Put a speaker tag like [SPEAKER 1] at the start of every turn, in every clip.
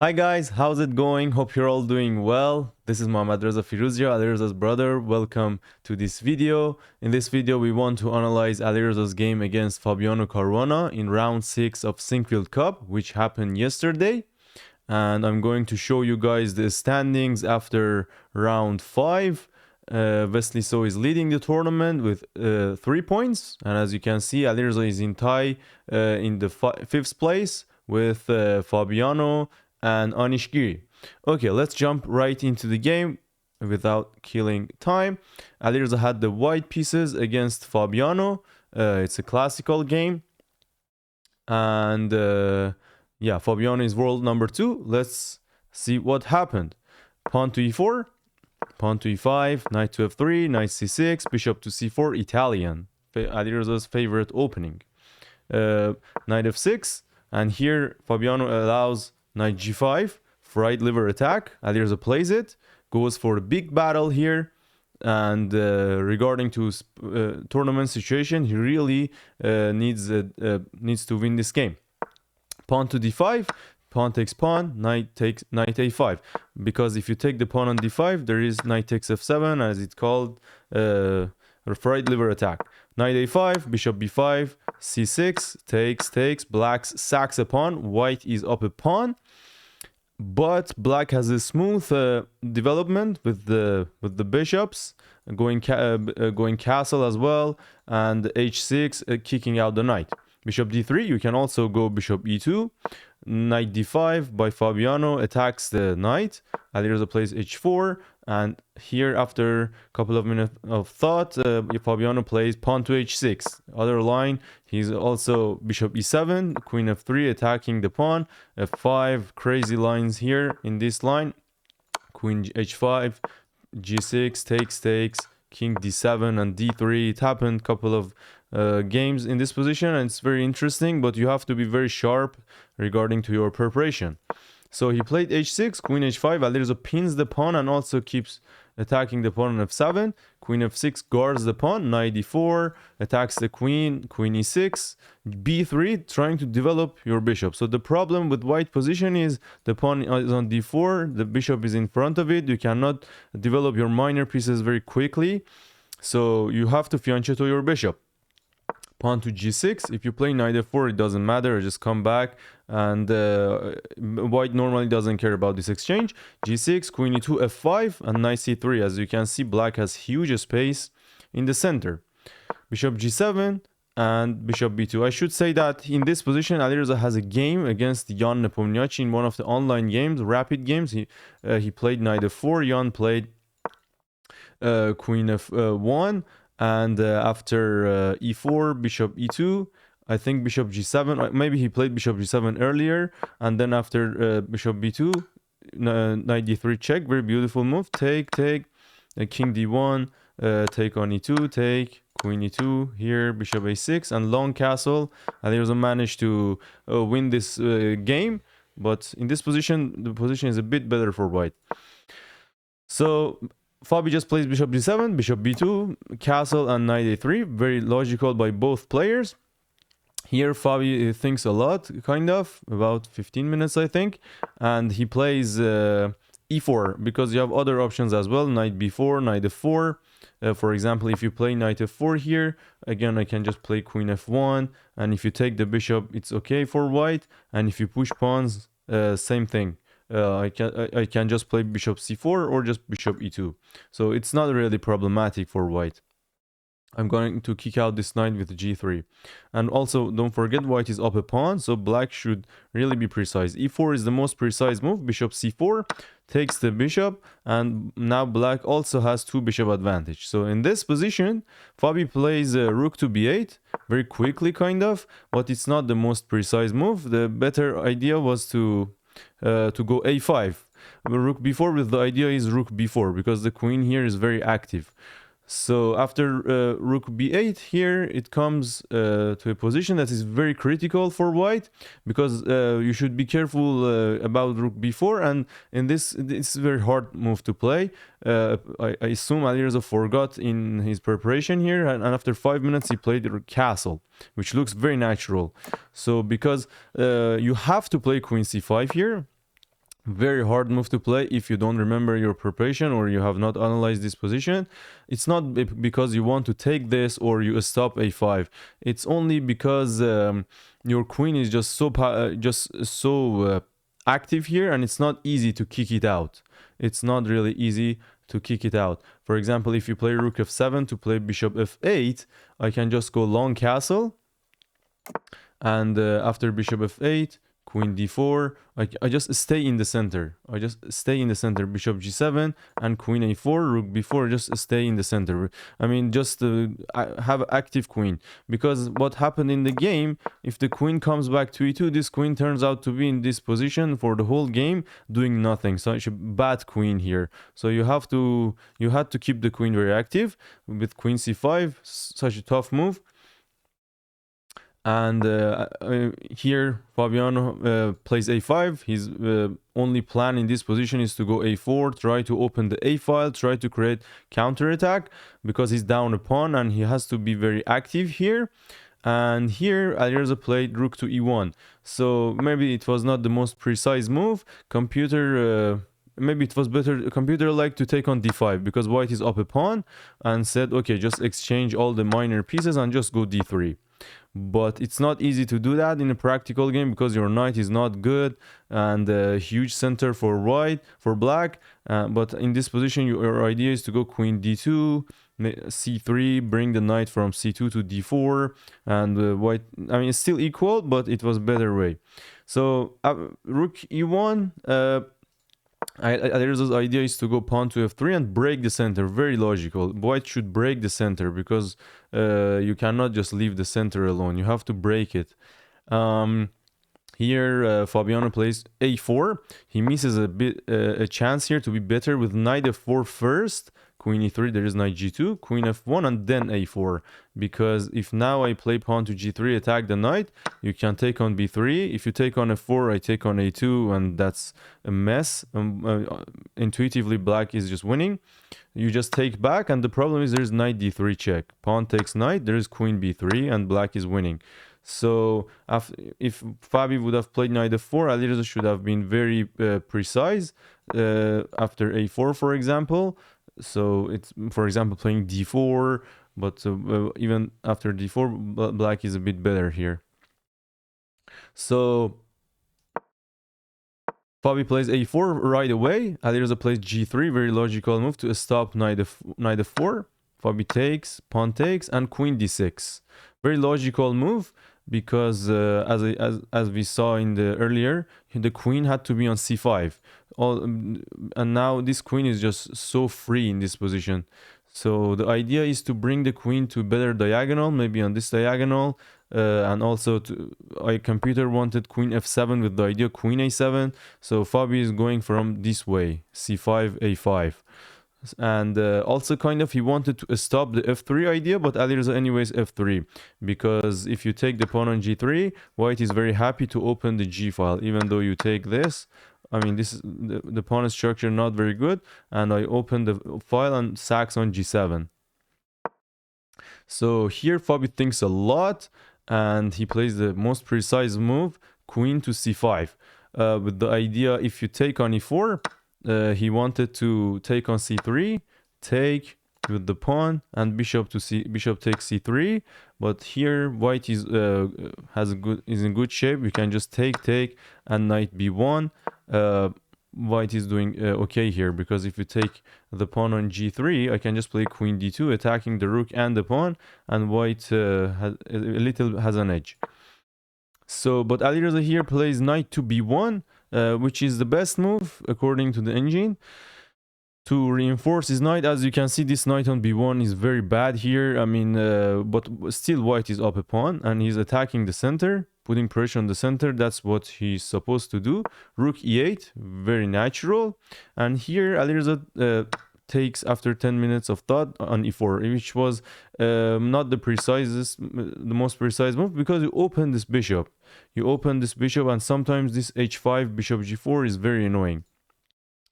[SPEAKER 1] Hi guys, how's it going? Hope you're all doing well. This is Alireza Firuzia, Alireza's brother. Welcome to this video. In this video, we want to analyze Alireza's game against Fabiano Caruana in round 6 of Sinquefield Cup, which happened yesterday. And I'm going to show you guys the standings after round 5. Wesley So is leading the tournament with 3 points. And as you can see, Alireza is in tie in the 5th place with Fabiano and Anishgiri. Okay, let's jump right into the game without killing time. Alireza had the white pieces against Fabiano. It's a classical game. And yeah, Fabiano is world number 2. Let's see what happened. Pawn to e4, pawn to e5, knight to f3, knight c6, bishop to c4, Italian. Alireza's favorite opening. Knight f6, and here Fabiano allows knight g5, right liver attack. Alireza plays it, goes for a big battle here. And regarding to tournament situation, he really needs to win this game. Pawn to d5, pawn takes pawn, knight takes knight a5. Because if you take the pawn on d5, there is knight takes f7, as it's called, right liver attack. Knight a5, bishop b5, c6, takes, black sacks a pawn, white is up a pawn. But black has a smooth development with the bishops going castle as well, and h6 kicking out the knight. Bishop d3, you can also go bishop e2. Knight d5 by Fabiano attacks the knight. Alireza plays h4, and here after a couple of minutes of thought, Fabiano plays pawn to h6. Other line, he's also bishop e7, queen f3 attacking the pawn, f5, crazy lines here in this line. Queen h5, g6, takes, king d7 and d3. It happened a couple of games in this position, and it's very interesting, but you have to be very sharp regarding to your preparation. So he played h6, queen h5. Alireza pins the pawn and also keeps attacking the pawn on f7. Queen f6 guards the pawn. Knight d4 attacks the queen. Queen e6, b3, trying to develop your bishop. So the problem with white position is the pawn is on d4. The bishop is in front of it. You cannot develop your minor pieces very quickly. So you have to fianchetto your bishop. Pawn to g6. If you play knight f4, it doesn't matter, just come back, and white normally doesn't care about this exchange. G6, queen e2, f5, and knight c3. As you can see, black has huge space in the center. Bishop g7 and bishop b2. I should say that in this position, Alireza has a game against Jan Nepomniachtchi in one of the online games, rapid games. He played knight f4. Jan played queen f1. And after e4, bishop e2, I think bishop g7, maybe he played bishop g7 earlier, and then after bishop b2, knight d3 check, very beautiful move, take, king d1, take on e2, take, queen e2, here bishop a6, and long castle. Alireza managed to win this game, but in this position, the position is a bit better for white. So Fabi just plays bishop d7, bishop b2, castle, and knight a3. Very logical by both players. Here Fabi thinks a lot, kind of, about 15 minutes, I think. And he plays e4, because you have other options as well. Knight b4, knight f4. For example, if you play knight f4 here, again, I can just play queen f1. And if you take the bishop, it's okay for white. And if you push pawns, same thing. I can just play bishop c4 or just bishop e2. So it's not really problematic for white. I'm going to kick out this knight with g3. And also, don't forget, white is up a pawn, so black should really be precise. e4 is the most precise move. Bishop c4 takes the bishop, and now black also has 2 bishop advantage. So in this position, Fabi plays rook to b8, very quickly, kind of, but it's not the most precise move. The better idea was to go a5. Rook b4 with the idea is rook b4, because the queen here is very active. So after rook b8 here, it comes to a position that is very critical for white, because you should be careful about rook b4, and in this, it's a very hard move to play. I assume Alireza forgot in his preparation here, and after 5 minutes he played castle, which looks very natural. So because you have to play queen c5 here, Very hard move to play if you don't remember your preparation or you have not analyzed this position. It's not because you want to take this or you stop a5. It's only because your queen is just so active here, and it's not easy to kick it out. It's not really easy to kick it out. For example, if you play rook f7 to play bishop f8, I can just go long castle, and after bishop f8, queen d4, I just stay in the center. I just stay in the center. Bishop g7 and queen a4, rook b4, just stay in the center. I mean, just have active queen. Because what happened in the game, if the queen comes back to e2, this queen turns out to be in this position for the whole game, doing nothing. So it's a bad queen here. So you had to keep the queen very active. With queen c5, such a tough move. And here Fabiano plays a5. His only plan in this position is to go a4, try to open the a file, try to create counterattack, because he's down a pawn and he has to be very active here. And here Alireza played rook to e1. So maybe it was not the most precise move. Maybe it was better. Computer like to take on d5 because white is up a pawn, and said, okay, just exchange all the minor pieces and just go d3. But it's not easy to do that in a practical game because your knight is not good and a huge center for black. But in this position, your idea is to go queen d2, c3, bring the knight from c2 to d4, and white, I mean, it's still equal, but it was better way. So rook e1, Alireza's idea is to go pawn to f3 and break the center. Very logical. White should break the center because you cannot just leave the center alone. You have to break it. Here Fabiano plays a4. He misses a chance here to be better with knight f4 first. Queen e3, there is knight g2, queen f1, and then a4. Because if now I play pawn to g3, attack the knight, you can take on b3. If you take on f4, I take on a2, and that's a mess. Intuitively, black is just winning. You just take back, and the problem is there's knight d3 check. Pawn takes knight, there is queen b3, and black is winning. So if Fabi would have played knight f4, Alireza should have been very precise after a4, for example. So it's, for example, playing d4, but even after d4, black is a bit better here. So Fabi plays a4 right away. Alireza plays g3, very logical move to stop knight f4. Fabi takes, pawn takes, and queen d6. Very logical move because as we saw in the earlier, the queen had to be on c5. And now this queen is just so free in this position. So the idea is to bring the queen to better diagonal, maybe on this diagonal, and also computer wanted queen f7 with the idea queen a7. So Fabi is going from this way, c5, a5. And also kind of he wanted to stop the f3 idea, but Alireza anyways f3, because if you take the pawn on g3, white is very happy to open the g file. Even though you take this, I mean, this is the pawn structure not very good, and I open the file and sacks on g7. So here Fabi thinks a lot, and he plays the most precise move, queen to c5, with the idea if you take on e4, he wanted to take on c3, take with the pawn, and bishop takes c3. But here white is in good shape. We can just take, and knight b1. White is doing okay here, because if you take the pawn on g3, I can just play queen d2, attacking the rook and the pawn, and white has an edge. So, but Alireza here plays knight to b1, which is the best move according to the engine to reinforce his knight. As you can see, this knight on b1 is very bad here. I mean, but still white is up a pawn and he's attacking the center, putting pressure on the center. That's what he's supposed to do. Rook e8, very natural. And here Alireza takes after 10 minutes of thought on e4, which was not the most precise move, because you open this bishop. And sometimes this h5, bishop g4 is very annoying.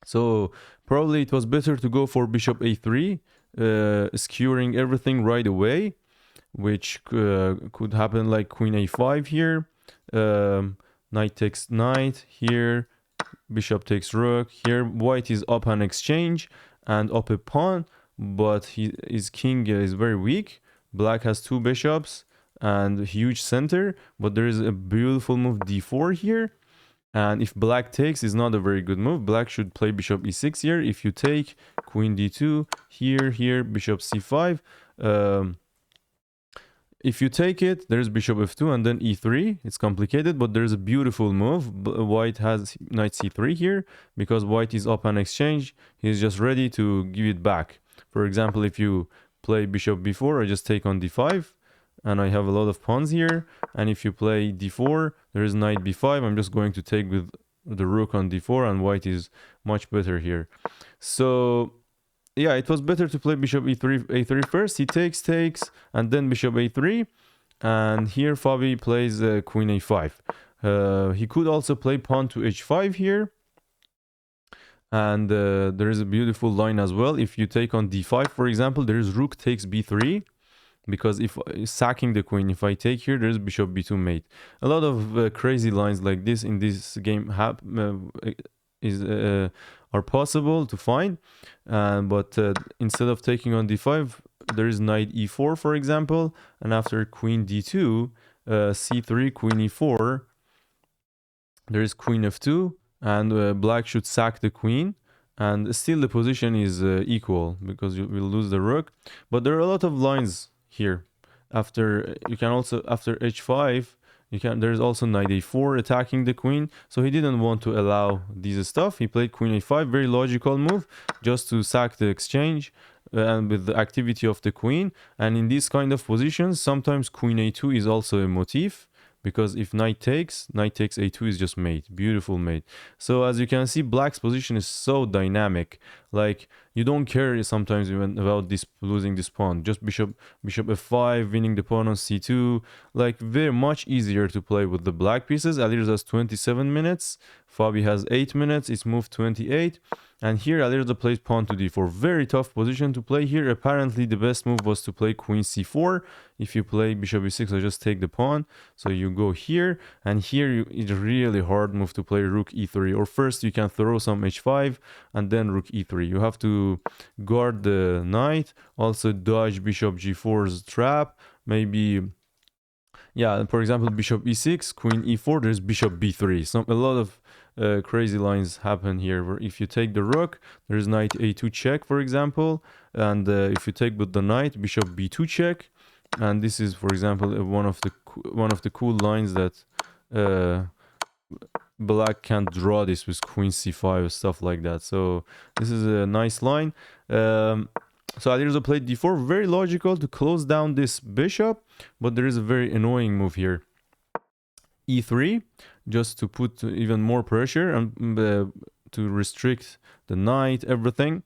[SPEAKER 1] So probably it was better to go for bishop a3, skewering everything right away, which could happen like queen a5 here. Knight takes knight here, bishop takes rook. Here white is up an exchange and up a pawn, but his king is very weak. Black has two bishops and huge center, but there is a beautiful move d4 here. And if black takes, is not a very good move. Black should play bishop e6 here. If you take, queen d2, here, bishop c5. If you take it, there's bishop f2 and then e3. It's complicated, but there's a beautiful move. White has knight c3 here because white is up an exchange. He's just ready to give it back. For example, if you play bishop b4, I just take on d5 and I have a lot of pawns here. And if you play d4, there is knight b5. I'm just going to take with the rook on d4 and white is much better here. So yeah, it was better to play bishop a3 first. He takes, and then bishop a3. And here Fabi plays queen a5. He could also play pawn to h5 here. And there is a beautiful line as well. If you take on d5, for example, there is rook takes b3. Because if sacking the queen, if I take here, there's bishop b2 mate. A lot of crazy lines like this in this game are possible to find, but instead of taking on d5, there is knight e4, for example, and after queen d2, c3, queen e4, there is queen f2, and black should sack the queen, and still the position is equal because you will lose the rook. But there are a lot of lines here. After you can also after h5. There's also knight a4 attacking the queen. So he didn't want to allow these stuff. He played queen a5, very logical move, just to sack the exchange and with the activity of the queen. And in this kind of positions, sometimes queen a2 is also a motif. Because if knight takes a2 is just mate. Beautiful mate. So as you can see, black's position is so dynamic. Like, you don't care sometimes even about this losing this pawn. Just bishop f5, winning the pawn on c2. Like, very much easier to play with the black pieces. Alireza has 27 minutes. Fabi has 8 minutes. It's moved 28. And here Alireza plays pawn to d4. Very tough position to play here. Apparently the best move was to play queen c4. If you play bishop e6, I just take the pawn. So you go here, and here it's really hard move to play rook e3. Or first you can throw some h5 and then rook e3. You have to guard the knight, also dodge bishop g4's trap. Maybe, yeah, for example, bishop e6, queen e4, there's bishop b3. So a lot of crazy lines happen here where if you take the rook, there's knight a2 check, for example, and if you take with the knight, bishop b2 check. And this is, for example, one of the cool lines that black can draw this with queen c5, stuff like that. So this is a nice line. So Alireza played d4, very logical to close down this bishop, but there is a very annoying move here. e3, just to put even more pressure and to restrict the knight, everything.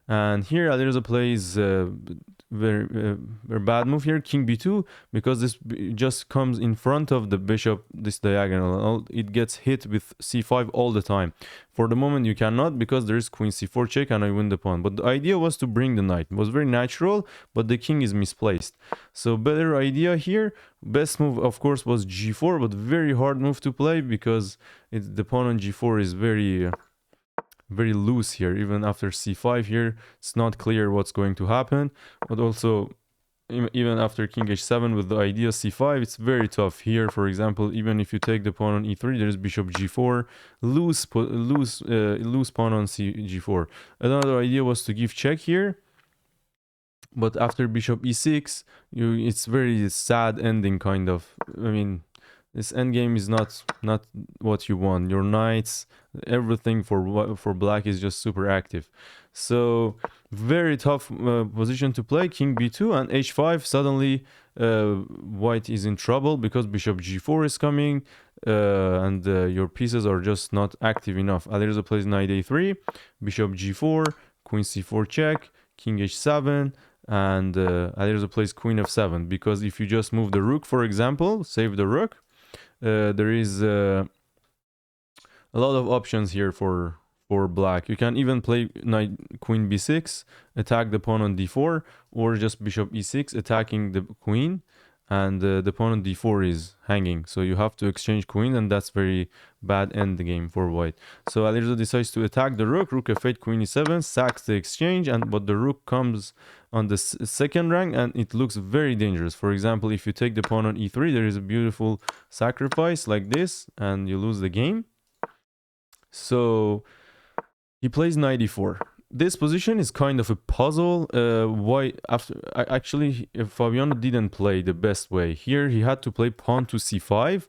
[SPEAKER 1] And here Alireza plays very bad move here, king b2, because this just comes in front of the bishop, this diagonal. It gets hit with c5 all the time. For the moment you cannot, because there is queen c4 check and I win the pawn. But the idea was to bring the knight. It was very natural, but the king is misplaced. So better idea here. Best move, of course, was g4, but very hard move to play because the pawn on g4 is very loose here. Even after c5 here, it's not clear what's going to happen. But also, even after king h7 with the idea c5, it's very tough here. For example, even if you take the pawn on e3, there's bishop g4, loose pawn on g4. Another idea was to give check here, but after bishop e6, it's very sad ending, kind of. I mean, this endgame is not what you want. Your knights, everything for black is just super active. So very tough position to play. King b2 and h5. Suddenly white is in trouble because bishop g4 is coming, and your pieces are just not active enough. Alireza plays knight a3, bishop g4, queen c4 check, king h7. And Alireza plays queen f7, because if you just move the rook, for example, save the rook, there is a lot of options here for black. You can even play knight queen b6, attack the pawn on d4, or just bishop e6, attacking the queen. and the opponent d4 is hanging, so you have to exchange queen, and that's very bad end game for white. So Alireza decides to attack the rook f8, queen e7, sacks the exchange, and but the rook comes on the second rank, and it looks very dangerous. For example, if you take the pawn on e3, there is a beautiful sacrifice like this, and you lose the game. So he plays knight e4. This position is kind of a puzzle. Why after actually Fabiano didn't play the best way here. He had to play pawn to c5.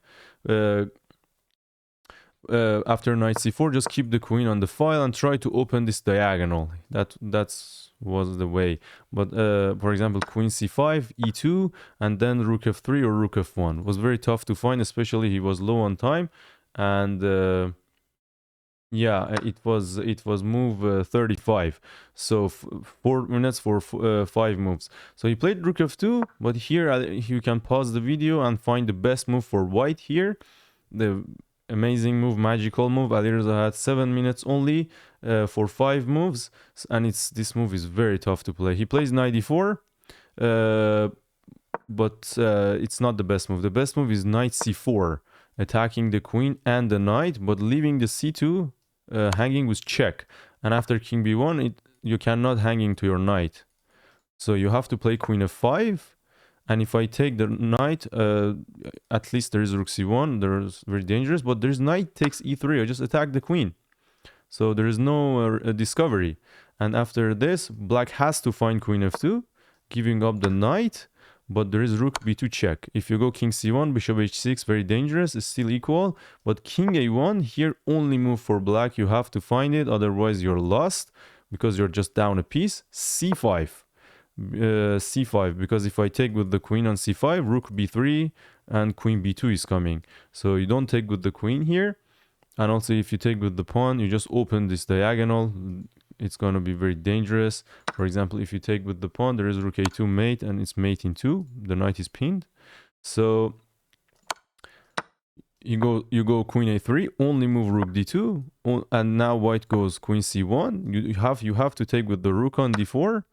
[SPEAKER 1] After knight c4, just keep the queen on the file and try to open this diagonal. That's was the way. But for example, queen c5, e2, and then rook f3 or rook f1 was very tough to find, especially he was low on time, and yeah, it was move 35, so 4 minutes for 5 moves. So he played rook f2, but here you can pause the video and find the best move for white here. The amazing move, magical move. Alireza had 7 minutes only for 5 moves, and this move is very tough to play. He plays knight d4, but it's not the best move. The best move is knight c4, attacking the queen and the knight, but leaving the c2 hanging with check. And after king b1, you cannot hanging to your knight. So you have to play queen f5. And if I take the knight, at least there is rook c1. There's very dangerous, but there's knight takes e3. I just attack the queen. So there is no discovery. And after this, black has to find queen f2, giving up the knight. But there is rook b2 check. If you go king c1, bishop h6, very dangerous. It's still equal. But king a1, here only move for black. You have to find it, otherwise you're lost, because you're just down a piece. c5. c5, because if I take with the queen on c5, rook b3 and queen b2 is coming. So you don't take with the queen here. And also if you take with the pawn, you just open this diagonal. It's going to be very dangerous. For example, if you take with the pawn, there is rook a2 mate, and it's mate in 2. The knight is pinned. So you go queen a3, only move rook d2, and now white goes queen c1. You have to take with the rook on d4.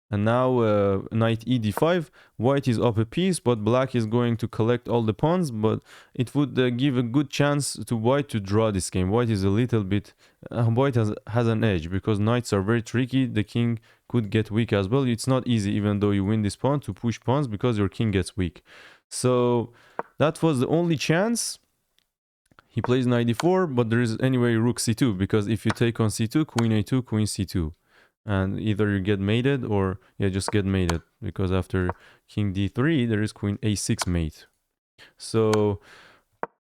[SPEAKER 1] And now knight e d5, white is up a piece, but black is going to collect all the pawns, but it would give a good chance to white to draw this game. White is a little bit, white has an edge, because knights are very tricky. The king could get weak as well. It's not easy, even though you win this pawn, to push pawns, because your king gets weak. So that was the only chance. He plays knight d4, but there is anyway rook c2, because if you take on c2, queen a2, queen c2. And either you get mated or just get mated, because after king d3 there is queen a6 mate. So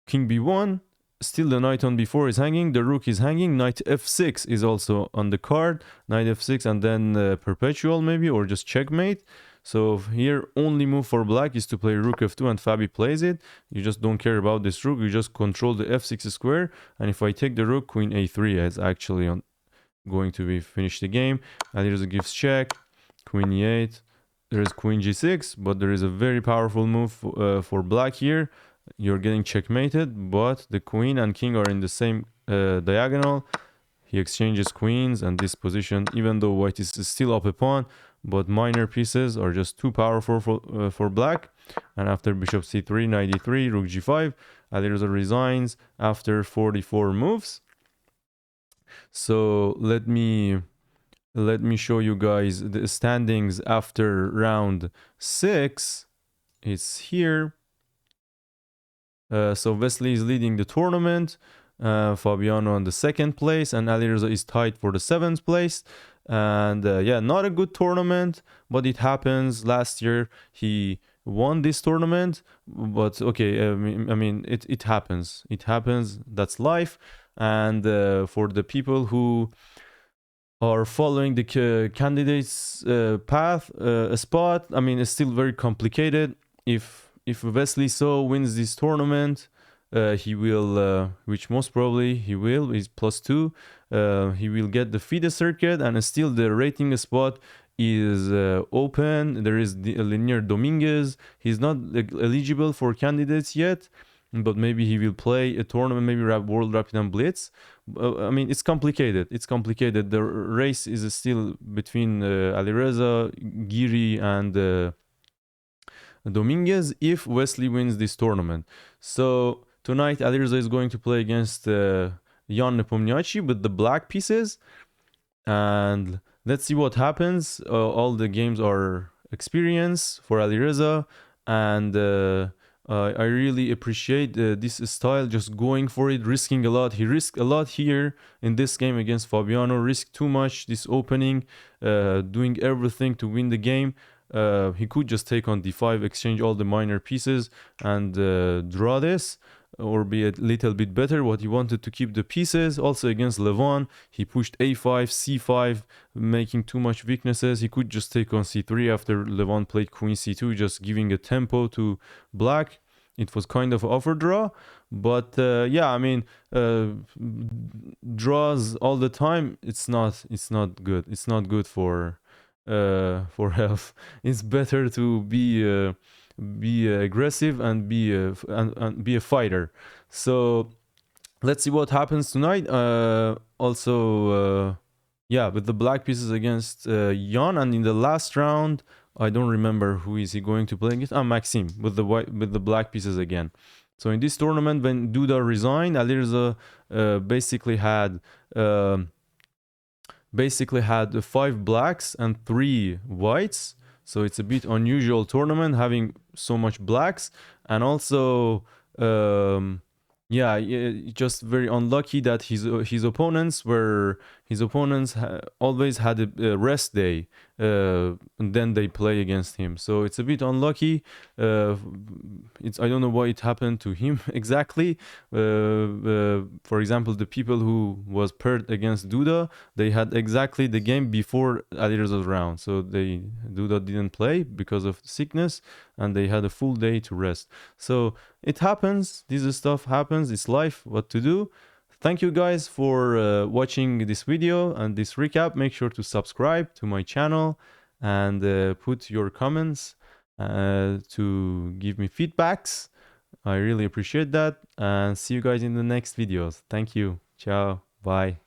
[SPEAKER 1] king b1, still the knight on b4 is hanging, the rook is hanging, knight f6 is also on the card, knight f6, and then perpetual maybe, or just checkmate. So here only move for black is to play rook f2, and Fabi plays it. You just don't care about this rook, you just control the f6 square. And if I take the rook, queen a3 is actually on going to be finish the game. Alireza gives check, queen e8, there is queen g6, but there is a very powerful move for black here. You're getting checkmated, but the queen and king are in the same diagonal. He exchanges queens, and this position, even though white is still up a pawn, but minor pieces are just too powerful for black. And after bishop c3, knight d3, rook g5, Alireza resigns after 44 moves. So let me show you guys the standings after round 6. It's here. So Wesley is leading the tournament, Fabiano on the 2nd place, and Alireza is tied for the 7th place. And yeah, not a good tournament, but it happens. Last year he won this tournament, but okay, I mean it happens. It happens. That's life. And for the people who are following the candidates path, a spot, I mean, it's still very complicated. If Wesley So wins this tournament, he will, which most probably he will, is +2. He will get the FIDE circuit, and still the rating spot is open. There is the Linear Dominguez. He's not eligible for candidates yet, but maybe he will play a tournament, maybe World Rapid and Blitz. I mean, it's complicated. It's complicated. The race is still between Alireza, Giri, and Dominguez if Wesley wins this tournament. So tonight Alireza is going to play against Jan Nepomniachtchi with the black pieces, and let's see what happens. All the games are experience for Alireza, and I really appreciate this style, just going for it, risking a lot. He risked a lot here in this game against Fabiano, risked too much this opening, doing everything to win the game. He could just take on d5, exchange all the minor pieces, and draw this, or be a little bit better. What he wanted to keep the pieces. Also against Levon, he pushed a5, c5, making too much weaknesses. He could just take on c3 after Levon played queen c2, just giving a tempo to black. It was kind of overdraw, but yeah, I mean, draws all the time. It's not good. It's not good for health. It's better to be aggressive and be a fighter. So let's see what happens tonight. Yeah, with the black pieces against Jan, and in the last round, I don't remember who is he going to play against. Maxime with the black pieces again. So in this tournament, when Duda resigned, Alireza basically had 5 blacks and 3 whites. So it's a bit unusual tournament having so much blacks, and also yeah, just very unlucky that his opponents always had a rest day, and then they play against him. So it's a bit unlucky. I don't know why it happened to him exactly. For example, the people who was paired against Duda, they had exactly the game before Alireza's round. So Duda didn't play because of sickness, and they had a full day to rest. So it happens. This stuff happens. It's life. What to do? Thank you guys for watching this video and this recap. Make sure to subscribe to my channel and put your comments to give me feedbacks. I really appreciate that, and see you guys in the next videos. Thank you. Ciao. Bye.